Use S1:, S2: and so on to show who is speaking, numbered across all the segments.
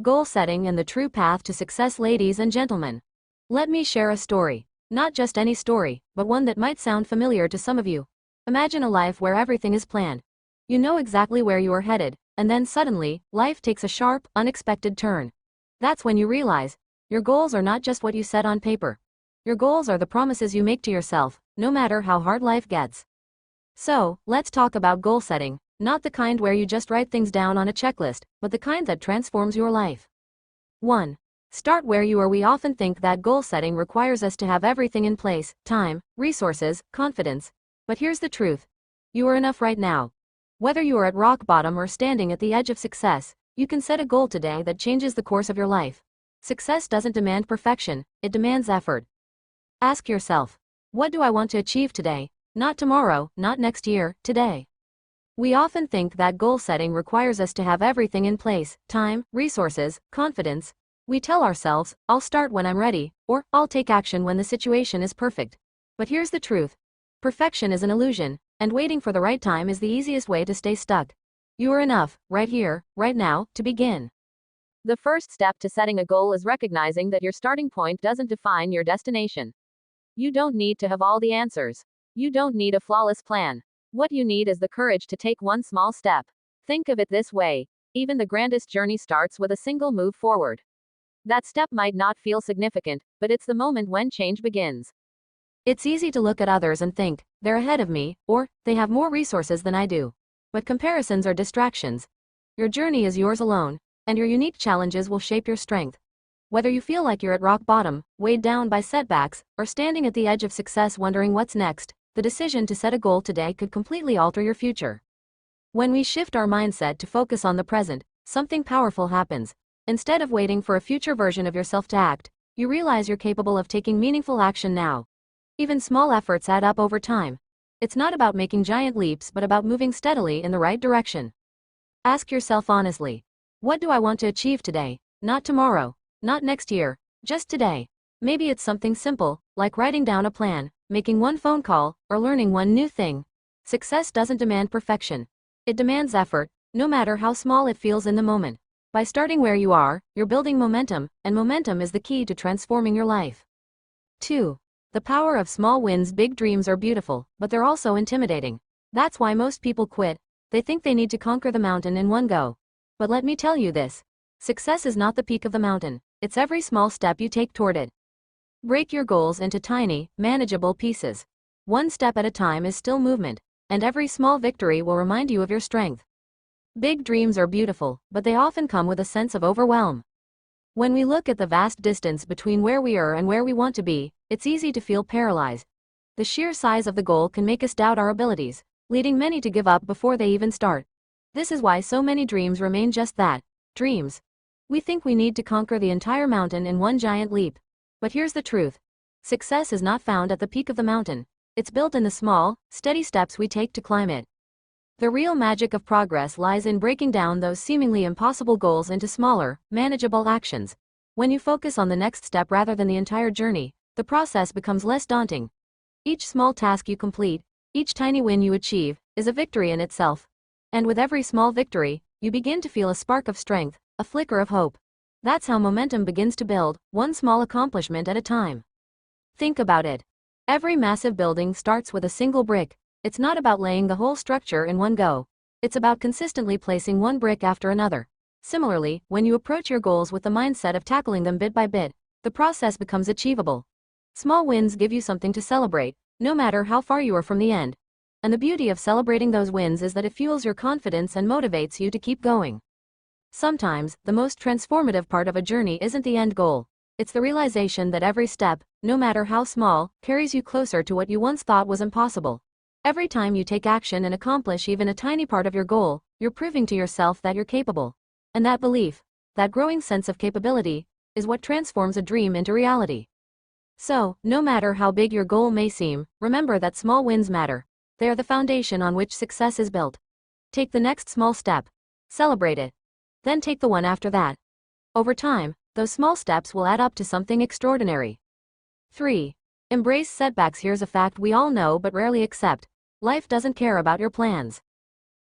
S1: Goal setting and the true path to success, ladies and gentlemen. Let me share a story. Not just any story, but one that might sound familiar to some of you. Imagine a life where everything is planned. You know exactly where you are headed, and then suddenly, life takes a sharp, unexpected turn. That's when you realize, your goals are not just what you set on paper. Your goals are the promises you make to yourself, no matter how hard life gets. So, let's talk about goal setting, not the kind where you just write things down on a checklist, but the kind that transforms your life. 1. Start where you are. We often think that goal setting requires us to have everything in place: time, resources, confidence. But here's the truth. You are enough right now. Whether you are at rock bottom or standing at the edge of success, you can set a goal today that changes the course of your life. Success doesn't demand perfection, it demands effort. Ask yourself, what do I want to achieve today? Not tomorrow, not next year, today. We often think that goal setting requires us to have everything in place: time, resources, confidence. We tell ourselves, I'll start when I'm ready, or I'll take action when the situation is perfect. But here's the truth. Perfection is an illusion, and waiting for the right time is the easiest way to stay stuck. You are enough, right here, right now, to begin. The first step to setting a goal is recognizing that your starting point doesn't define your destination. You don't need to have all the answers. You don't need a flawless plan. What you need is the courage to take one small step. Think of it this way. Even the grandest journey starts with a single move forward. That step might not feel significant, but it's the moment when change begins. It's easy to look at others and think, they're ahead of me, or, they have more resources than I do. But comparisons are distractions. Your journey is yours alone, and your unique challenges will shape your strength. Whether you feel like you're at rock bottom, weighed down by setbacks, or standing at the edge of success wondering what's next, the decision to set a goal today could completely alter your future. When we shift our mindset to focus on the present, something powerful happens. Instead of waiting for a future version of yourself to act, you realize you're capable of taking meaningful action now. Even small efforts add up over time. It's not about making giant leaps but about moving steadily in the right direction. Ask yourself honestly, what do I want to achieve today? Not tomorrow, not next year, just today. Maybe it's something simple, like writing down a plan, making one phone call, or learning one new thing. Success doesn't demand perfection. It demands effort, no matter how small it feels in the moment. By starting where you are, you're building momentum, and momentum is the key to transforming your life. 2. The power of small wins. Big dreams are beautiful, but they're also intimidating. That's why most people quit. They think they need to conquer the mountain in one go. But let me tell you this. Success is not the peak of the mountain. It's every small step you take toward it. Break your goals into tiny, manageable pieces. One step at a time is still movement, and every small victory will remind you of your strength. Big dreams are beautiful, but they often come with a sense of overwhelm. When we look at the vast distance between where we are and where we want to be, it's easy to feel paralyzed. The sheer size of the goal can make us doubt our abilities, leading many to give up before they even start. This is why so many dreams remain just that, dreams. We think we need to conquer the entire mountain in one giant leap. But here's the truth. Success is not found at the peak of the mountain. It's built in the small, steady steps we take to climb it. The real magic of progress lies in breaking down those seemingly impossible goals into smaller, manageable actions. When you focus on the next step rather than the entire journey, the process becomes less daunting. Each small task you complete, each tiny win you achieve, is a victory in itself. And with every small victory, you begin to feel a spark of strength, a flicker of hope. That's how momentum begins to build, one small accomplishment at a time. Think about it. Every massive building starts with a single brick. It's not about laying the whole structure in one go. It's about consistently placing one brick after another. Similarly, when you approach your goals with the mindset of tackling them bit by bit, the process becomes achievable. Small wins give you something to celebrate, no matter how far you are from the end. And the beauty of celebrating those wins is that it fuels your confidence and motivates you to keep going. Sometimes, the most transformative part of a journey isn't the end goal. It's the realization that every step, no matter how small, carries you closer to what you once thought was impossible. Every time you take action and accomplish even a tiny part of your goal, you're proving to yourself that you're capable. And that belief, that growing sense of capability, is what transforms a dream into reality. So, no matter how big your goal may seem, remember that small wins matter. They are the foundation on which success is built. Take the next small step. Celebrate it. Then take the one after that. Over time, those small steps will add up to something extraordinary. 3. Embrace setbacks. Here's a fact we all know but rarely accept. Life doesn't care about your plans.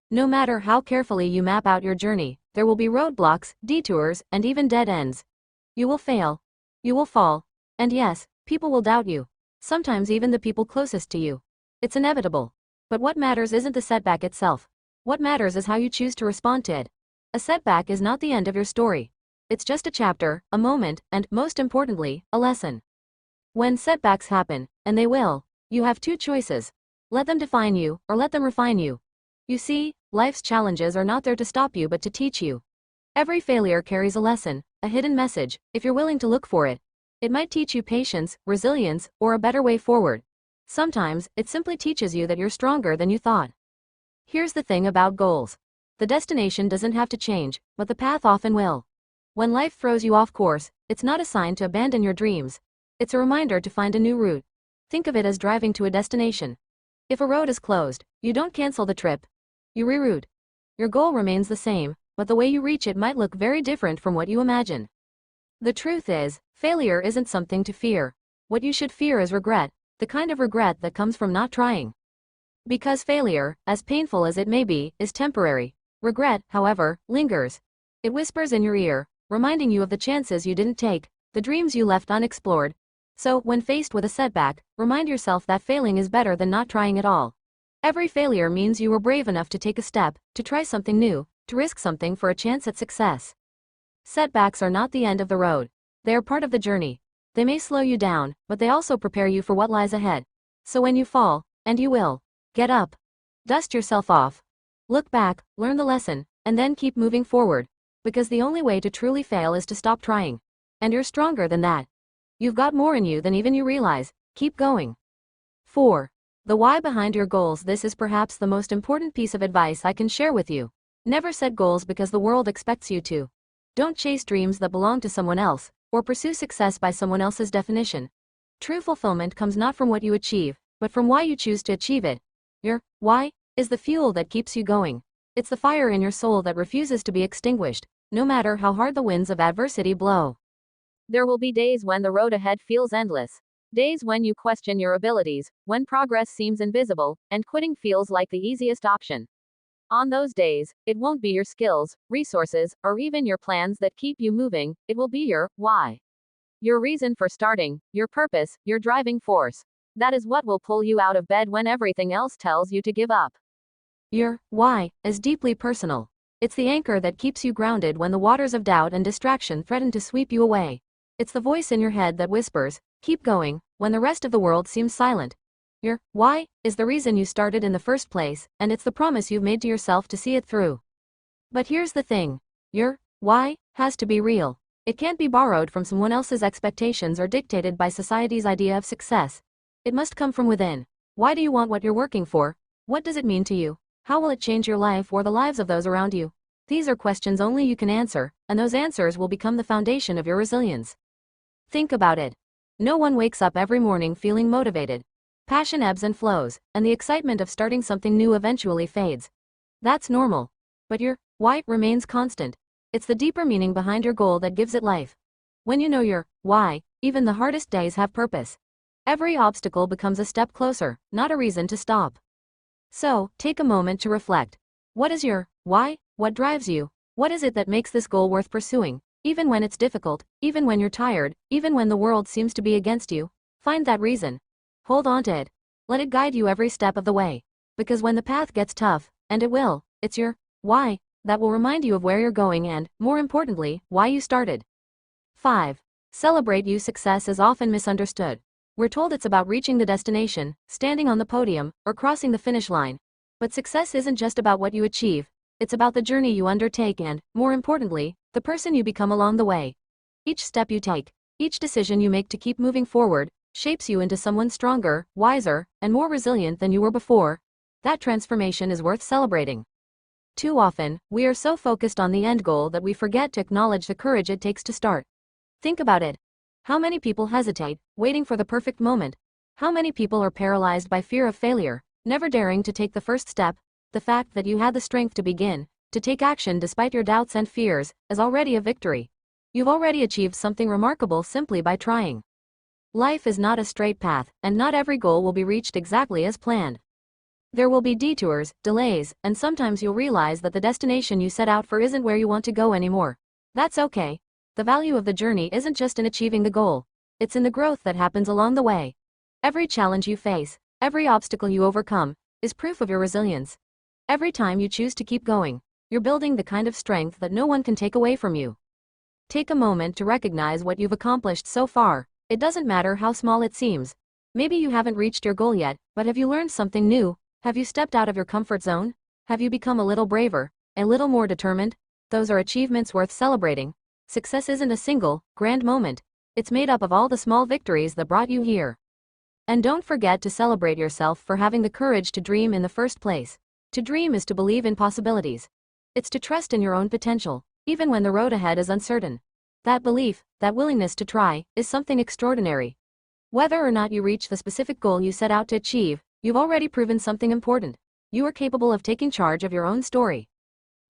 S1: No matter how carefully you map out your journey, There will be roadblocks, detours, and even dead ends. You will fail. You will fall. And yes, people will doubt you. Sometimes even the people closest to you. It's inevitable. But what matters isn't the setback itself. What matters is how you choose to respond to it. A setback is not the end of your story. It's just a chapter, a moment, and, most importantly, a lesson. When setbacks happen, and they will, you have two choices. Let them define you, or let them refine you. You see, life's challenges are not there to stop you but to teach you. Every failure carries a lesson, a hidden message, if you're willing to look for it. It might teach you patience, resilience, or a better way forward. Sometimes, it simply teaches you that you're stronger than you thought. Here's the thing about goals. The destination doesn't have to change, but the path often will. When life throws you off course, it's not a sign to abandon your dreams. It's a reminder to find a new route. Think of it as driving to a destination. If a road is closed, you don't cancel the trip. You reroute. Your goal remains the same, but the way you reach it might look very different from what you imagine. The truth is, failure isn't something to fear. What you should fear is regret, the kind of regret that comes from not trying. Because failure, as painful as it may be, is temporary. Regret, however, lingers. It whispers in your ear, reminding you of the chances you didn't take, the dreams you left unexplored. So, when faced with a setback, remind yourself that failing is better than not trying at all. Every failure means you were brave enough to take a step, to try something new, to risk something for a chance at success. Setbacks are not the end of the road. They are part of the journey. They may slow you down, but they also prepare you for what lies ahead. So when you fall, and you will, get up. Dust yourself off. Look back, learn the lesson, and then keep moving forward. Because the only way to truly fail is to stop trying. And you're stronger than that. You've got more in you than even you realize. Keep going. 4. The why behind your goals. This is perhaps the most important piece of advice I can share with you. Never set goals because the world expects you to. Don't chase dreams that belong to someone else, or pursue success by someone else's definition. True fulfillment comes not from what you achieve, but from why you choose to achieve it. Your why is the fuel that keeps you going. It's the fire in your soul that refuses to be extinguished, no matter how hard the winds of adversity blow. There will be days when the road ahead feels endless. Days when you question your abilities, when progress seems invisible, and quitting feels like the easiest option. On those days, it won't be your skills, resources, or even your plans that keep you moving, it will be your why. Your reason for starting, your purpose, your driving force. That is what will pull you out of bed when everything else tells you to give up. Your why is deeply personal. It's the anchor that keeps you grounded when the waters of doubt and distraction threaten to sweep you away. It's the voice in your head that whispers, keep going, when the rest of the world seems silent. Your why is the reason you started in the first place, and it's the promise you've made to yourself to see it through. But here's the thing. Your why has to be real. It can't be borrowed from someone else's expectations or dictated by society's idea of success. It must come from within. Why do you want what you're working for? What does it mean to you? How will it change your life or the lives of those around you? These are questions only you can answer, and those answers will become the foundation of your resilience. Think about it. No one wakes up every morning feeling motivated. Passion ebbs and flows, and the excitement of starting something new eventually fades. That's normal. But your why remains constant. It's the deeper meaning behind your goal that gives it life. When you know your why, even the hardest days have purpose. Every obstacle becomes a step closer, not a reason to stop. So, take a moment to reflect. What is your why? What drives you? What is it that makes this goal worth pursuing? Even when it's difficult, even when you're tired, even when the world seems to be against you, find that reason. Hold on to it. Let it guide you every step of the way. Because when the path gets tough, and it will, it's your why that will remind you of where you're going and, more importantly, why you started. 5. Celebrate you. Success is often misunderstood. We're told it's about reaching the destination, standing on the podium, or crossing the finish line. But success isn't just about what you achieve. It's about the journey you undertake and, more importantly, the person you become along the way. Each step you take, each decision you make to keep moving forward, shapes you into someone stronger, wiser, and more resilient than you were before. That transformation is worth celebrating. Too often, we are so focused on the end goal that we forget to acknowledge the courage it takes to start. Think about it. How many people hesitate, waiting for the perfect moment? How many people are paralyzed by fear of failure, never daring to take the first step? The fact that you had the strength to begin, to take action despite your doubts and fears, is already a victory. You've already achieved something remarkable simply by trying. Life is not a straight path, and not every goal will be reached exactly as planned. There will be detours, delays, and sometimes you'll realize that the destination you set out for isn't where you want to go anymore. That's okay. The value of the journey isn't just in achieving the goal. It's in the growth that happens along the way. Every challenge you face, every obstacle you overcome, is proof of your resilience. Every time you choose to keep going, you're building the kind of strength that no one can take away from you. Take a moment to recognize what you've accomplished so far. It doesn't matter how small it seems. Maybe you haven't reached your goal yet, but have you learned something new? Have you stepped out of your comfort zone? Have you become a little braver, a little more determined? Those are achievements worth celebrating. Success isn't a single, grand moment. It's made up of all the small victories that brought you here. And don't forget to celebrate yourself for having the courage to dream in the first place. To dream is to believe in possibilities. It's to trust in your own potential, even when the road ahead is uncertain. That belief, that willingness to try, is something extraordinary. Whether or not you reach the specific goal you set out to achieve, you've already proven something important. You are capable of taking charge of your own story.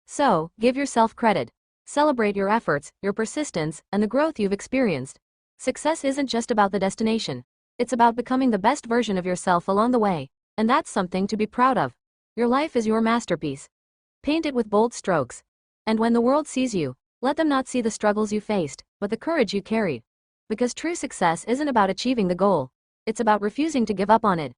S1: So, give yourself credit. Celebrate your efforts, your persistence, and the growth you've experienced. Success isn't just about the destination. It's about becoming the best version of yourself along the way, and that's something to be proud of. Your life is your masterpiece. Paint it with bold strokes. And when the world sees you, let them not see the struggles you faced, but the courage you carried. Because true success isn't about achieving the goal. It's about refusing to give up on it.